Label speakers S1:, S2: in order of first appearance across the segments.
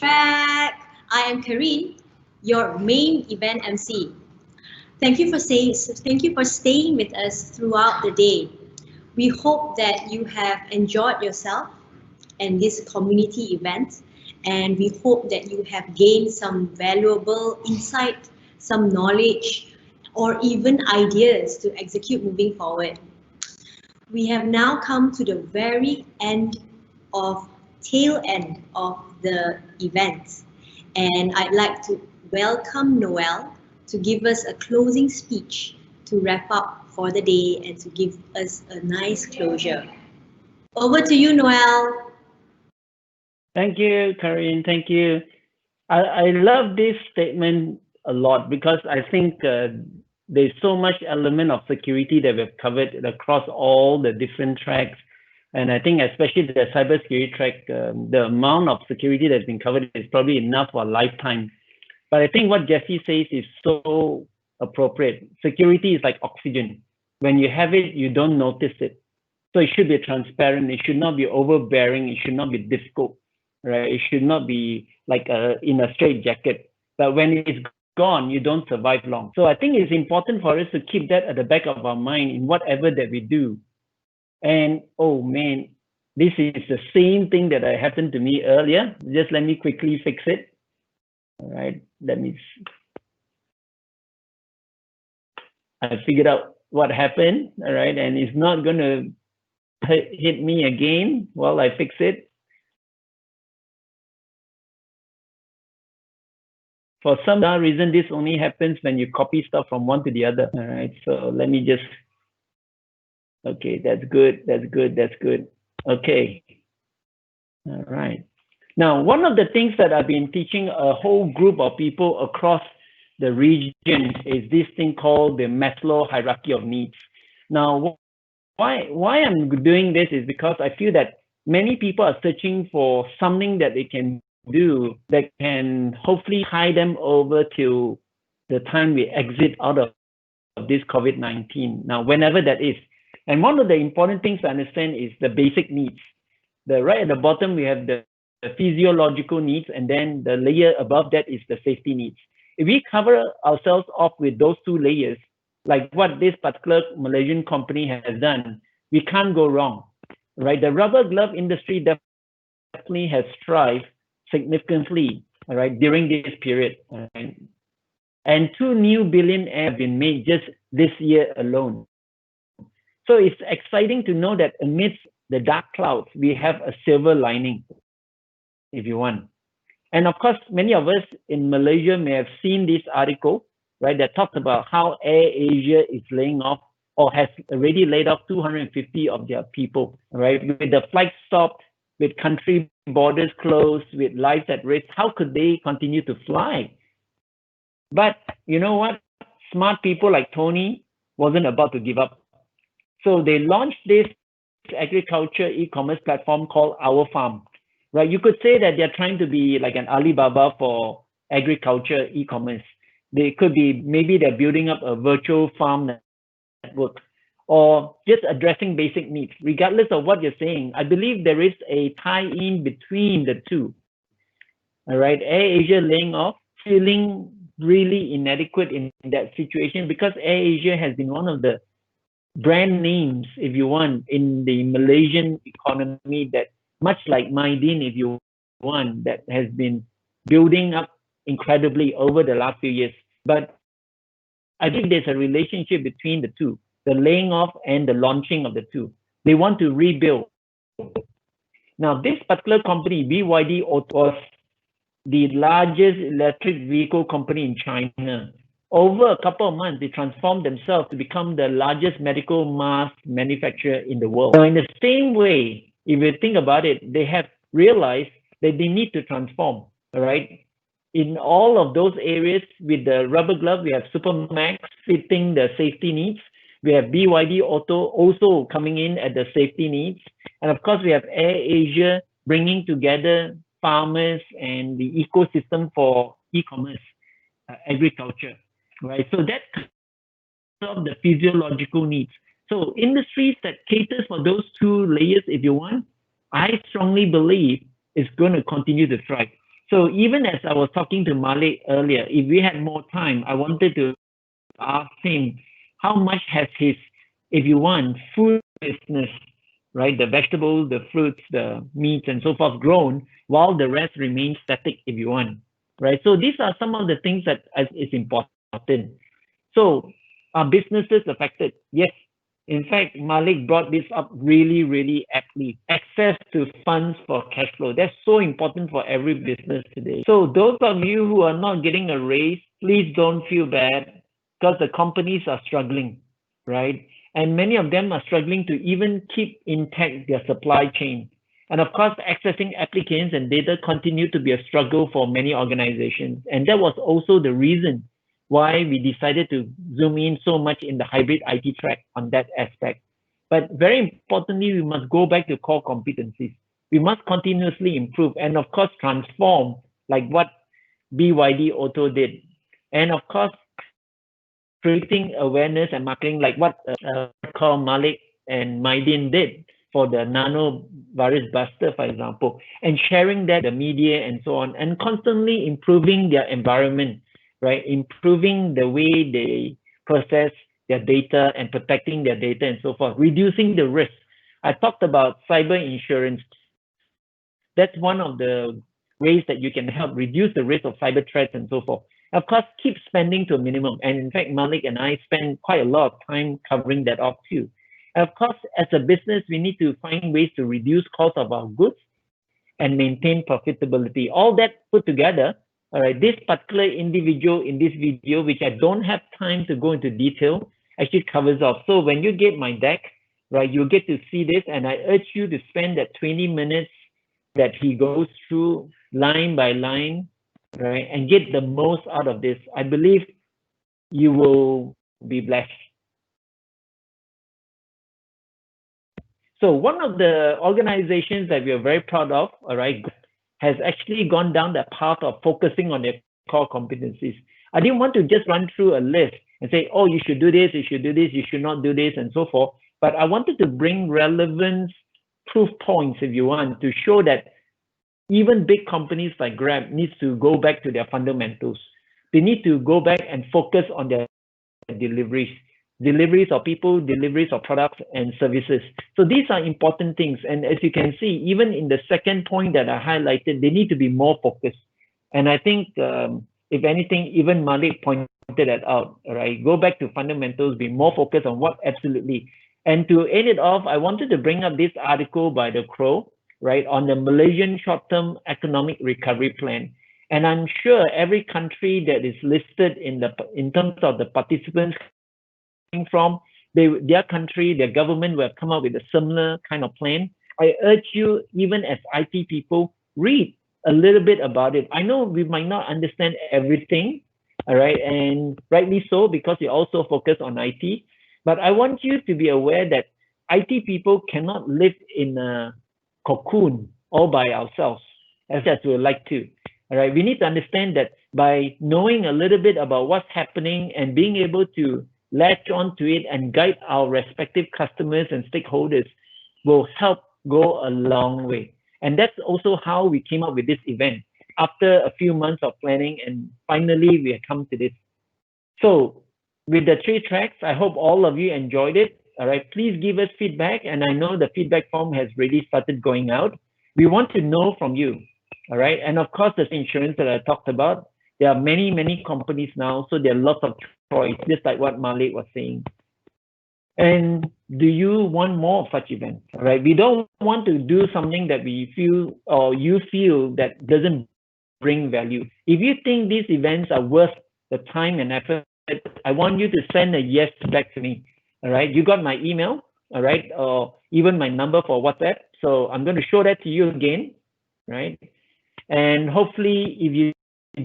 S1: Track. I am Karine, your main event MC. Thank you for staying with us throughout the day. We hope that you have enjoyed yourself and this community event, and we hope that you have gained some valuable insight, some knowledge, or even ideas to execute moving forward. We have now come to the very tail end of the event, and I'd like to welcome Noel to give us a closing speech to wrap up for the day and to give us a nice closure. Over to you, Noel.
S2: Thank you, Karin. Thank you. I love this statement a lot because I think there's so much element of security that we've covered across all the different tracks. And I think especially the cybersecurity track, the amount of security that's been covered is probably enough for a lifetime. But I think what Jesse says is so appropriate. Security is like oxygen. When you have it, you don't notice it. So it should be transparent. It should not be overbearing. It should not be difficult, right? It should not be like in a straight jacket. But when it's gone, you don't survive long. So I think it's important for us to keep that at the back of our mind in whatever that we do. And oh man, this is the same thing that happened to me earlier. Just let me quickly fix it. All right, I figured out what happened. All right, and it's not going to hit me again while I fix it. For some reason, this only happens when you copy stuff from one to the other. All right, so let me just, okay, that's good, that's good, that's good. Okay, all right. Now, one of the things that I've been teaching a whole group of people across the region is this thing called the Maslow hierarchy of needs. Now, why I'm doing this is because I feel that many people are searching for something that they can do that can hopefully tie them over to the time we exit out of this COVID-19. Now, whenever that is. And one of the important things to understand is the basic needs. Right at the bottom, we have the physiological needs, and then the layer above that is the safety needs. If we cover ourselves off with those two layers, like what this particular Malaysian company has done, we can't go wrong, right? The rubber glove industry definitely has thrived significantly, right, during this period. Right? And 2 new billionaires have been made just this year alone. So it's exciting to know that amidst the dark clouds, we have a silver lining, if you want. And of course, many of us in Malaysia may have seen this article, right, that talks about how AirAsia is laying off or has already laid off 250 of their people, right? With the flight stopped, with country borders closed, with lives at risk, how could they continue to fly? But you know what? Smart people like Tony wasn't about to give up. So they launched this agriculture e-commerce platform called Our Farm, right? You could say that they're trying to be like an Alibaba for agriculture e-commerce. They could be, maybe they're building up a virtual farm network or just addressing basic needs. Regardless of what you're saying, I believe there is a tie-in between the two. All right, AirAsia laying off, feeling really inadequate in that situation because AirAsia has been one of the brand names, if you want, in the Malaysian economy that, much like Mydin, if you want, that has been building up incredibly over the last few years. But I think there's a relationship between the two, the laying off and the launching of the two. They want to rebuild. Now, this particular company, BYD Auto, was the largest electric vehicle company in China. Over a couple of months, they transformed themselves to become the largest medical mask manufacturer in the world. Now, in the same way, if you think about it, they have realized that they need to transform, all right? In all of those areas, with the rubber glove, we have Supermax fitting the safety needs. We have BYD Auto also coming in at the safety needs. And of course, we have AirAsia bringing together farmers and the ecosystem for e-commerce, agriculture, right? So that solves the physiological needs. So industries that caters for those two layers, if you want, I strongly believe is going to continue to thrive. So even as I was talking to Malik earlier, if we had more time, I wanted to ask him how much has his, if you want, food business, right? The vegetables, the fruits, the meats, and so forth grown, while the rest remains static, if you want, right? So these are some of the things that is important. So are businesses affected? Yes. In fact, Malik brought this up really, really aptly. Access to funds for cash flow. That's so important for every business today. So those of you who are not getting a raise, please don't feel bad because the companies are struggling, right? And many of them are struggling to even keep intact their supply chain. And of course, accessing applicants and data continue to be a struggle for many organizations. And that was also the reason why we decided to zoom in so much in the hybrid IT track on that aspect. But very importantly, we must go back to core competencies. We must continuously improve and of course transform like what BYD Auto did. And of course, creating awareness and marketing like what call Malik and Maidin did for the nano virus buster, for example, and sharing that the media and so on, and constantly improving their environment, right? Improving the way they process their data and protecting their data and so forth, reducing the risk. I talked about cyber insurance. That's one of the ways that you can help reduce the risk of cyber threats and so forth. Of course, keep spending to a minimum. And in fact, Malik and I spend quite a lot of time covering that off too. And of course, as a business, we need to find ways to reduce cost of our goods and maintain profitability. All that put together, all right, this particular individual in this video, which I don't have time to go into detail, actually covers off. So when you get my deck, right, you'll get to see this, and I urge you to spend that 20 minutes that he goes through line by line, right, and get the most out of this. I believe you will be blessed. So one of the organizations that we are very proud of, all right, has actually gone down the path of focusing on their core competencies. I didn't want to just run through a list and say, oh, you should do this, you should do this, you should not do this, and so forth. But I wanted to bring relevant proof points, if you want, to show that even big companies like Grab needs to go back to their fundamentals. They need to go back and focus on their deliveries of people, deliveries of products and services. So these are important things. And as you can see, even in the second point that I highlighted, they need to be more focused. And I think, if anything, even Malik pointed that out, right? Go back to fundamentals, be more focused on what absolutely. And to end it off, I wanted to bring up this article by The Crow, right, on the Malaysian short-term economic recovery plan. And I'm sure every country that is listed in terms of the participants from, their country, their government will have come up with a similar kind of plan. I urge you, even as IT people, read a little bit about it. I know we might not understand everything, all right, and rightly so, because we also focus on IT. But I want you to be aware that IT people cannot live in a cocoon all by ourselves, as we would like to. All right, we need to understand that by knowing a little bit about what's happening and being able to latch on to it and guide our respective customers and stakeholders will help go a long way. And that's also how we came up with this event after a few months of planning, and finally we have come to this. So with the 3 tracks, I hope all of you enjoyed it. All right, please give us feedback, and I know the feedback form has already started going out. We want to know from you. All right, and of course, the insurance that I talked about, there are many, many companies now, so there are lots of choice, just like what Malik was saying. And do you want more of such events? All right, we don't want to do something that we feel or you feel that doesn't bring value. If you think these events are worth the time and effort, I want you to send a yes back to me. All right, you got my email, all right, or even my number for WhatsApp. So I'm going to show that to you again, right? And hopefully, if you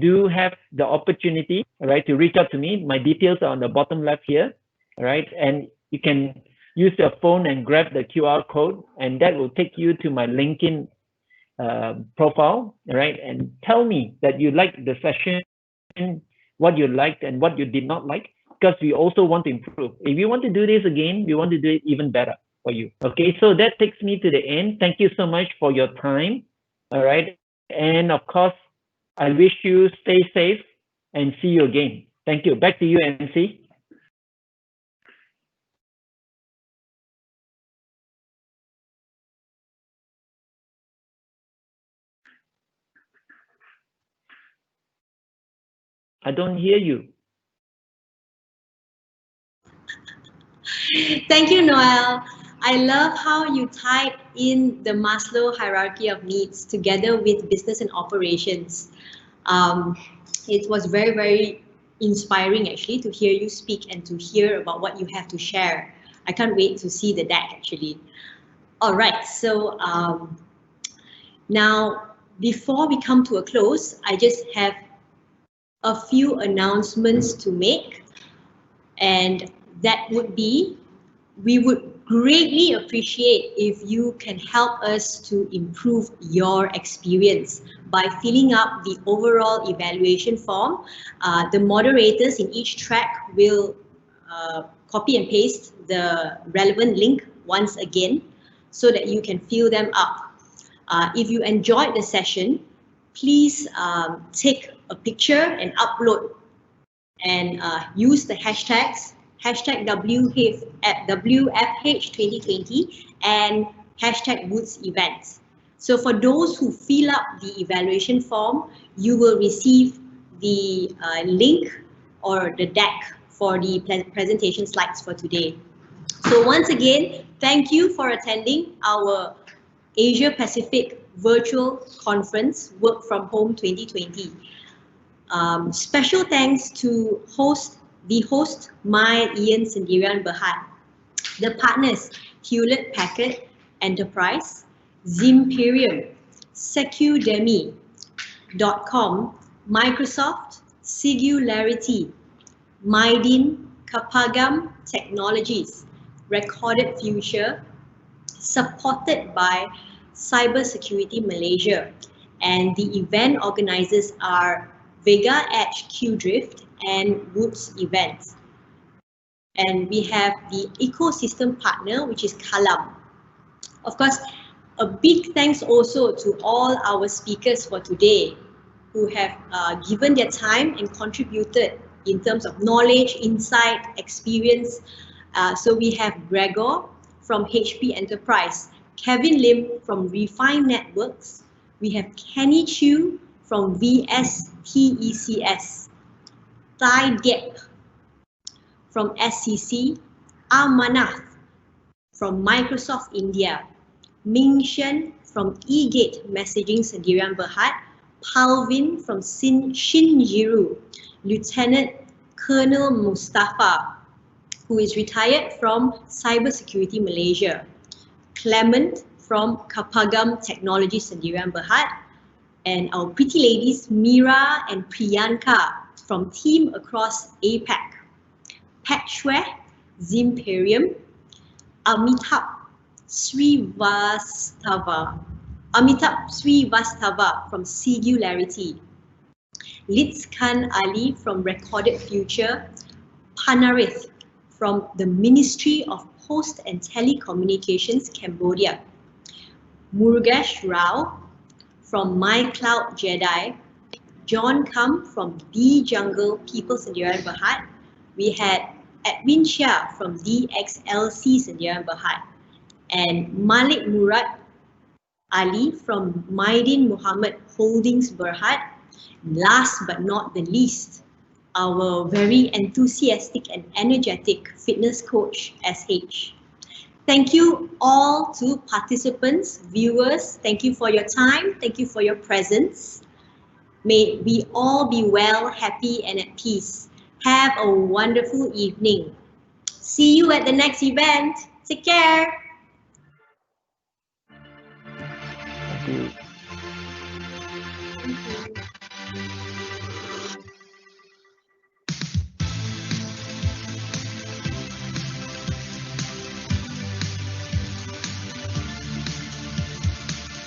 S2: do have the opportunity, all right, to reach out to me, my details are on the bottom left here, all right, and you can use your phone and grab the QR code, and that will take you to my LinkedIn profile, all right, and tell me that you liked the session, what you liked and what you did not like, because we also want to improve. If you want to do this again, we want to do it even better for you. Okay, so that takes me to the end. Thank you so much for your time. All right, and of course, I wish you stay safe and see you again. Thank you. Back to you, MC. I don't hear you.
S1: Thank you, Noel. I love how you tied in the Maslow hierarchy of needs together with business and operations. Um, it was very, very inspiring actually to hear you speak and to hear about what you have to share. I can't wait to see the deck actually. All right, so now before we come to a close, I just have a few announcements to make, and that would be, we would greatly appreciate if you can help us to improve your experience by filling up the overall evaluation form. The moderators in each track will copy and paste the relevant link once again so that you can fill them up. If you enjoyed the session, please take a picture and upload and use the hashtags hashtag WFH2020 and hashtag Woods events. So for those who fill up the evaluation form, you will receive the link or the deck for the presentation slides for today. So once again, thank you for attending our Asia Pacific Virtual Conference Work from Home 2020. Special thanks to the host, my Ian Sendirian Berhad, the partners, Hewlett Packard Enterprise, Zimperium, Secudemy.com, Microsoft, Singularity, Mydin, Kapagam Technologies, Recorded Future, supported by Cybersecurity Malaysia, and the event organizers are Vega Edge Q Drift and Woods Events. And we have the ecosystem partner, which is Kalam. Of course, a big thanks also to all our speakers for today who have given their time and contributed in terms of knowledge, insight, experience. So we have Gregor from HP Enterprise, Kevin Lim from Refine Networks, we have Kenny Chu from VSTECS, Thai Diep from SCC, Amanath from Microsoft India, Ming Shen from eGate Messaging Sendirian Berhad, Palvin from Shinjiru, Lieutenant Colonel Mustafa, who is retired from Cybersecurity Malaysia, Clement from Kapagam Technology Sendirian Berhad, and our pretty ladies Mira and Priyanka from Team Across APAC, Patchware, Zimperium, Amitabh Srivastava from Singularity, Litzkan Ali from Recorded Future, Panarith from the Ministry of Post and Telecommunications Cambodia, Murugesh Rao from My Cloud Jedi, John Kam from D Jungle People Sendirian Berhad. We had Edwin Chia from DXLC Sendirian Berhad, and Malik Murad Ali from Mydin Muhammad Holdings Berhad. Last but not the least, our very enthusiastic and energetic fitness coach, SH. Thank you all to participants, viewers. Thank you for your time. Thank you for your presence. May we all be well, happy, and at peace. Have a wonderful evening. See you at the next event. Take care.
S2: Thank you.
S1: Thank you.